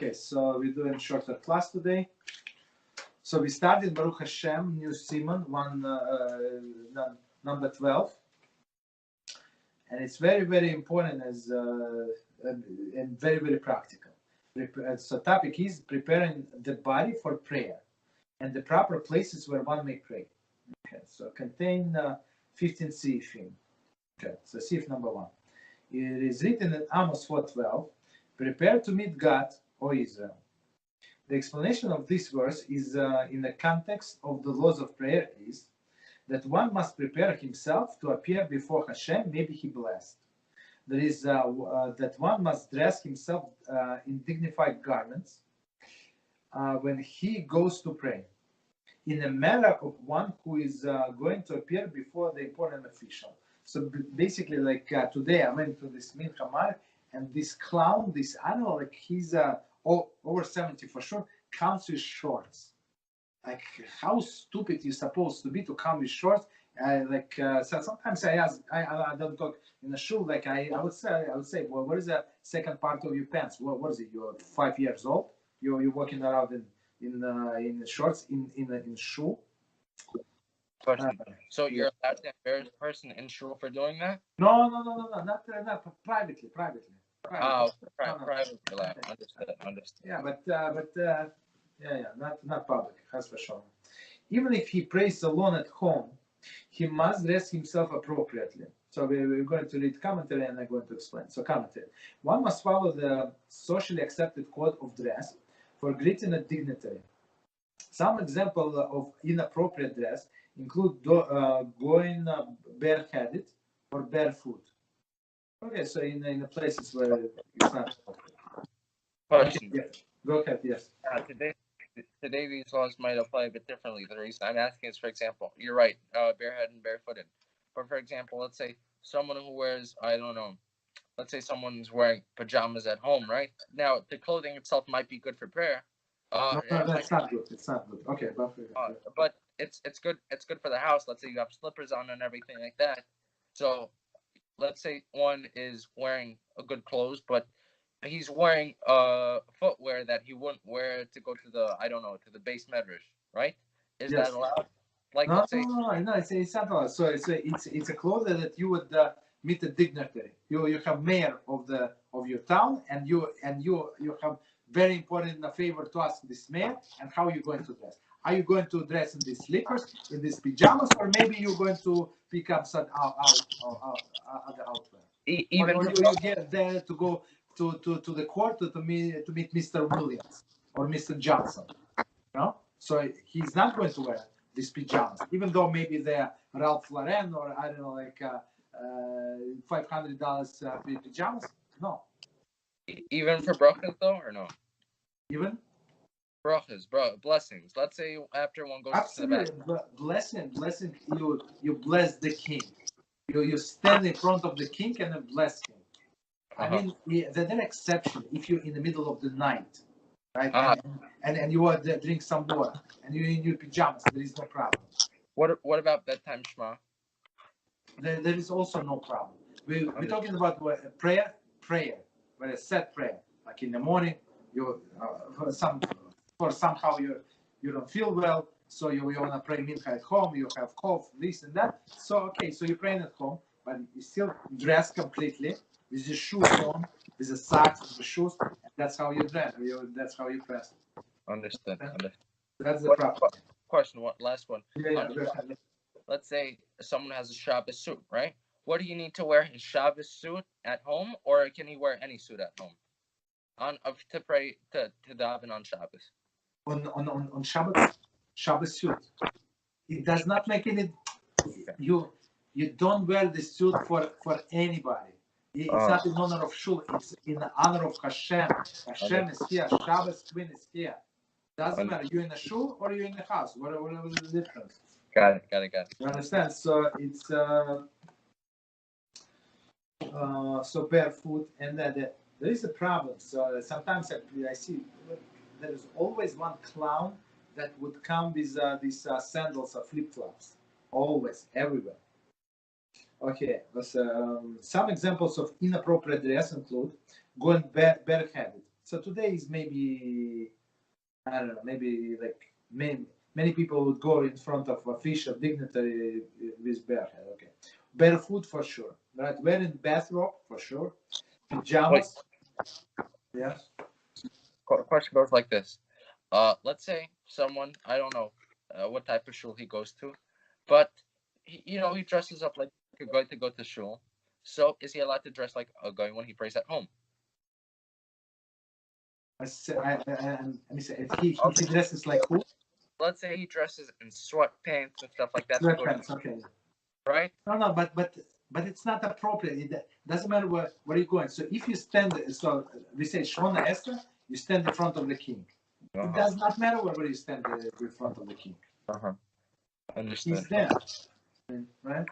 Okay, so we're doing shortcut class today. So we started Baruch HaShem, new Siman, number 12. And it's very, very important and very, very practical. So topic is preparing the body for prayer and the proper places where one may pray. Okay, so contain 15 Seifim. Okay, so Seif number 1. It is written in Amos 4:12, prepare to meet God, O Israel. The explanation of this verse is in the context of the laws of prayer is that one must prepare himself to appear before HaShem, maybe he blessed. There is that one must dress himself in dignified garments when he goes to pray, in a manner of one who is going to appear before the important official. So basically, like today, I went to this Minyan, and this clown, this animal, like he's over 70 for sure, comes with shorts. Like, how stupid you're supposed to be to come with shorts? So sometimes I ask, I don't talk in the shul. Like I would say, well, what is the second part of your pants? What is it? You're 5 years old. You're walking around in shorts in shul. So you're allowed to embarrass a person in shul for doing that? No, not privately. Oh, privately. Understood. Yeah, but not public. Has for sure. Even if he prays alone at home, he must dress himself appropriately. So we're going to read commentary and I'm going to explain. So commentary. One must follow the socially accepted code of dress for greeting a dignitary. Some examples of inappropriate dress include going bareheaded or barefoot. Okay, so in the places where it's not Question. Yeah. Go ahead, yes. Today these laws might apply a bit differently. The reason I'm asking is, for example, you're right, bareheaded and barefooted. But for example, let's say someone who wears, I don't know, let's say someone's wearing pajamas at home, right? Now, the clothing itself might be good for prayer. No, that's not good. It's not good. Okay, but it's good. It's good for the house. Let's say you have slippers on and everything like that. So, let's say one is wearing a good clothes, but he's wearing footwear that he wouldn't wear to go to the base medrash, right? Is that allowed? Like, no, let's say, no, it's not allowed. So it's a clothes that you would meet a dignitary. You have mayor of your town, and you have very important favor to ask this mayor, and how you're going to dress. Are you going to dress in these slippers, in these pajamas, or maybe you're going to pick up some other outwear? Even or you get there to go to the court to meet Mr. Williams or Mr. Johnson, So he's not going to wear these pajamas, even though maybe they're Ralph Lauren or I don't know, like $500 pajamas. No. Even for brachas though, or no? Even brachas, blessings. Let's say after one goes absolutely to the blessing. You bless the king. You stand in front of the king and bless him. I mean, there's an exception if you're in the middle of the night, right? And you want to drink some water, and you're in your pajamas. There is no problem. What about bedtime shema? There is also no problem. We're talking about prayer, but a set prayer. Like in the morning, somehow you don't feel well, so you want to pray mincha at home. You have cough, this and that. So you're praying at home, but you still dress completely with your shoes on, with the socks, with the shoes. And that's how you dress. That's how you dress. Understood. That's the problem. Question. Last one. Yeah. Let's say someone has a Shabbos suit, right? What do you need to wear his Shabbos suit at home, or can he wear any suit at home? To pray to daven on Shabbos. On Shabbos suit. It does not make any. You don't wear the suit for anybody. It's not in honor of shul. It's in honor of HaShem. HaShem is here. Shabbos queen is here. Doesn't matter. You're in a shul or you're in the house. Whatever the difference. Got it. You understand? So it's so barefoot, and there is a problem. So sometimes I see there is always one clown that would come with these sandals or flip flops. Always, everywhere. Okay, some examples of inappropriate dress include going bareheaded. So today is maybe, I don't know, maybe like many people would go in front of official dignitary with bare head. Okay, barefoot for sure, right? Wearing bathrobe for sure. Pajamas. Yes. Question goes like this. Let's say someone, I don't know what type of shul he goes to, but he dresses up like a guy to go to shul. So is he allowed to dress like a guy when he prays at home? Let me say, he dresses like who? Let's say he dresses in sweatpants and stuff like that. Sweatpants, okay. Right? No, but it's not appropriate. It doesn't matter where you're going. So if you stand, so we say Shona Esther, you stand in front of the king. It does not matter where you stand in front of the king. Understood. He's there, right?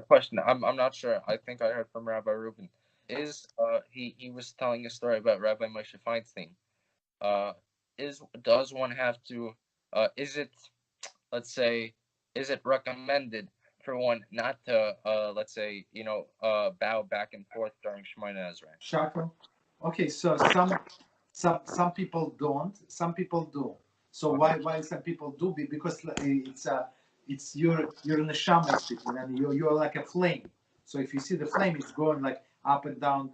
Question. I'm not sure. I think I heard from Rabbi Reuben. Is he was telling a story about Rabbi Moshe Feinstein. Does one have to? Is it, let's say, is it recommended for one not to let's say bow back and forth during Shemoneh Esrei? Shaka. Okay, so some people don't, some people do. So why some people do? Because it's your neshama speaking, and you're like a flame. So if you see the flame, it's going like up and down,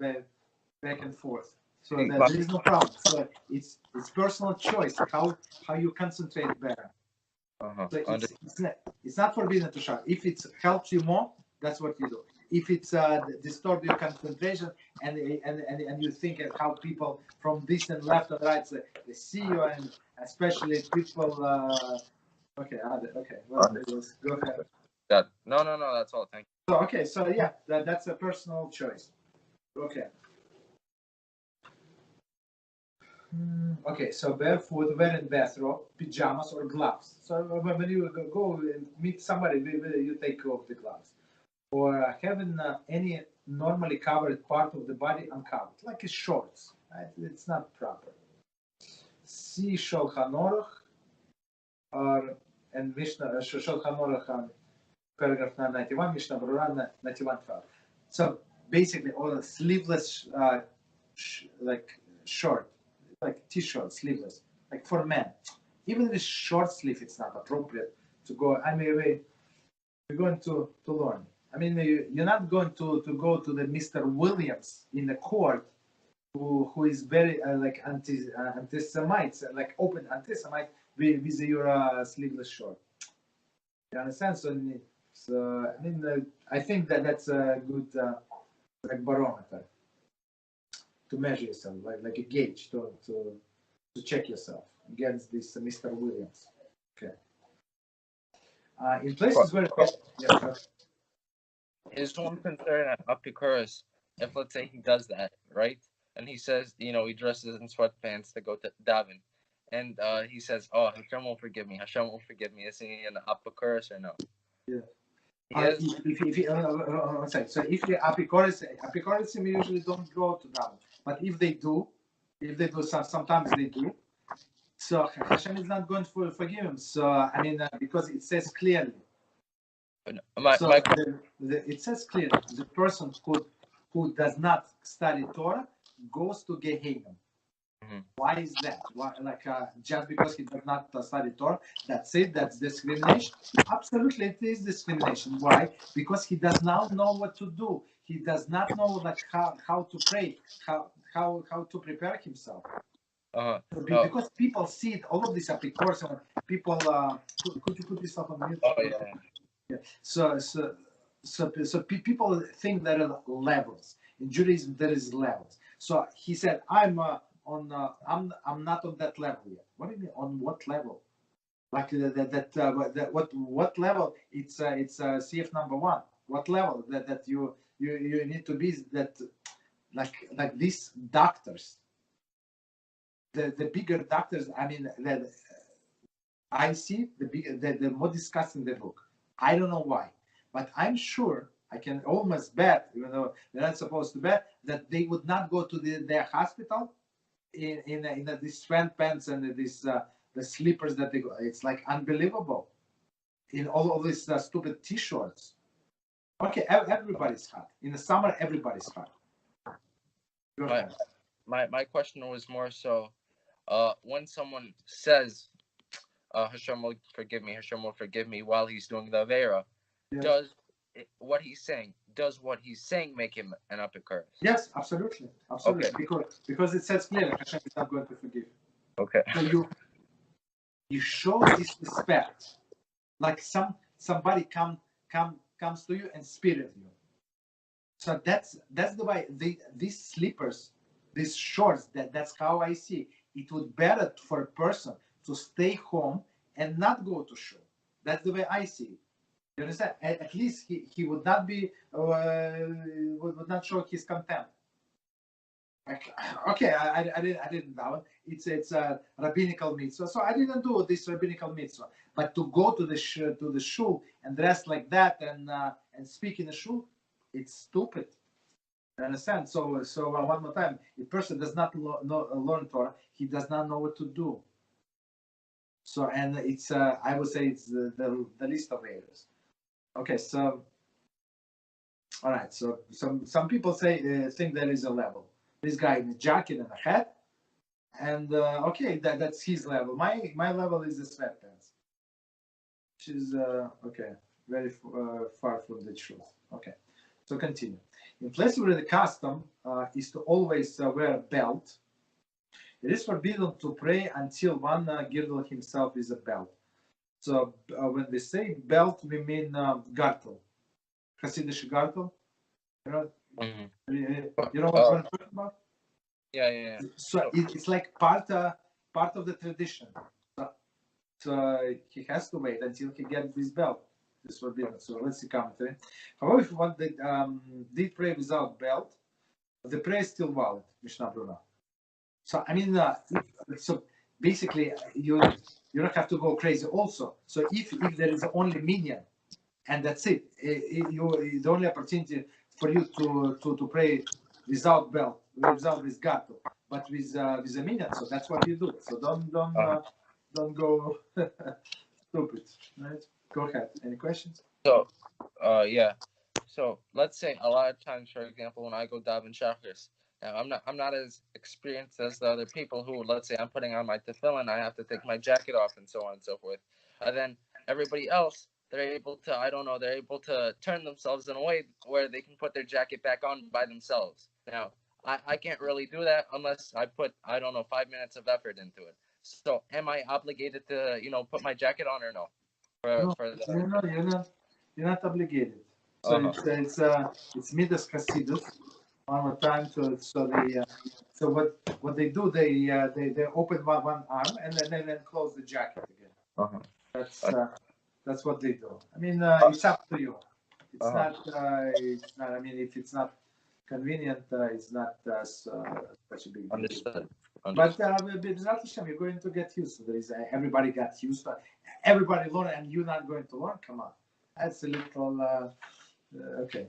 back and forth. So there is no problem. So it's personal choice how you concentrate better. So it's not forbidden to shout. If it helps you more, that's what you do. If it's disturb your concentration and you think of how people from this and left and right they see you, and especially people. Okay. Well, let's go ahead. No, that's all. Thank you. So okay, so yeah, that's a personal choice. Okay. Okay, so barefoot, wearing bathrobe, pajamas, or gloves. So when you go and meet somebody, you take off the gloves. Or having any normally covered part of the body uncovered, like shorts. Right? It's not proper. See Shulchan Aruch, and Mishnah Shulchan Aruch, paragraph 91, Mishnah Berurah 91:12. So basically, all the sleeveless, like short. Like t-shirt, sleeveless, like for men. Even with short sleeve, it's not appropriate to go. I mean, we're going to learn. I mean, you're not going to go to the Mr. Williams in the court, who is very like anti-Semites, like open anti-Semite with your sleeveless shirt. You understand? So I mean, I think that's a good like barometer to measure yourself, like a gauge to check yourself against this Mr. Williams. Okay. In places where is one concern at apikores if, let's say, he does that, right? And he says, he dresses in sweatpants to go to Davening, and he says, "Oh, HaShem won't forgive me. HaShem won't forgive me." Is he an apikores or no? Yeah. So if the apikores we usually don't go to them, but if they do, sometimes they do. So Hashem is not going to forgive him. So I mean, because it says clearly. It says clearly the person who does not study Torah goes to Gehinnom. Mm-hmm. Why is that? Why, just because he does not study Torah, that's it? That's discrimination? Absolutely, it is discrimination. Why? Because he does not know what to do. He does not know how to pray, how to prepare himself. Because people see it, all of these apikores, people. Could you put this up on mute? Oh yeah. So people think there are levels in Judaism. There is levels. So he said, I'm not on that level yet. What do you mean? On what level? Like what level? It's CF number 1. What level that you need to be that like these doctors, the bigger doctors. I mean, I see the more discussing the book. I don't know why, but I'm sure I can almost bet, even though they're not supposed to bet, that they would not go to their hospital in these sweatpants and the slippers that they go. It's like unbelievable. In all of these stupid t-shirts. Okay, everybody's hot. In the summer, everybody's hot. my question was more so, when someone says, HaShem will forgive me, HaShem will forgive me, while he's doing the Avera, Yes. does what he's saying make him an apikores? Yes, absolutely. Okay. Because it says clearly Hashem is not going to forgive you. Okay. So you show disrespect, like somebody comes to you and spit at you. So that's the way these slippers, these shorts. That's how I see it. Would better for a person to stay home and not go to shul. That's the way I see it. You understand? At least he would not be would not show his contempt. Okay, I didn't know. It's a rabbinical mitzvah, so I didn't do this rabbinical mitzvah. But to go to the shul and dress like that and speak in the shul, it's stupid. You understand? So one more time, if a person does not learn Torah, he does not know what to do. So and it's I would say it's the least of errors. Okay, so all right. So some people think there is a level. This guy in a jacket and a hat, and okay, that's his level. My level is the sweatpants, which is okay, very far from the truth. Okay, so continue. In places where the custom is to always wear a belt, it is forbidden to pray until one girdle himself is a belt. So when we say belt, we mean gartel, Hasidic gartel. You know, you know what I'm talking about? Yeah. So it's like part of the tradition. So he has to wait until he gets this belt. This forbidden. So let's see commentary. However, if one did pray without belt, the prayer is still valid. Mishnah Bruna. So I mean, so basically, you don't have to go crazy. Also, so if there is only Minyan, and that's it, the only opportunity for you to pray without belt, without this gato, but with a Minyan. So that's what you do. So don't go stupid. Right? Go ahead. Any questions? So, yeah. So let's say a lot of times, for example, when I go daven shachris, now I'm not as experienced as the other people who, let's say, I'm putting on my tefillin, I have to take my jacket off and so on and so forth. And then everybody else, they're able to turn themselves in a way where they can put their jacket back on by themselves. Now, I can't really do that unless I put, 5 minutes of effort into it. So am I obligated to, put my jacket on or no? You're not obligated. So it's midas chasidus. One more time. So what they do, they open one arm and then close the jacket again. That's what they do. I mean, it's up to you. It's not. I mean, if it's not convenient, it's not such a big deal. Understood. But Beezrat HaShem, you're going to get used to this. Everybody got used to it. Everybody learn, and you're not going to learn. Come on, that's a little okay.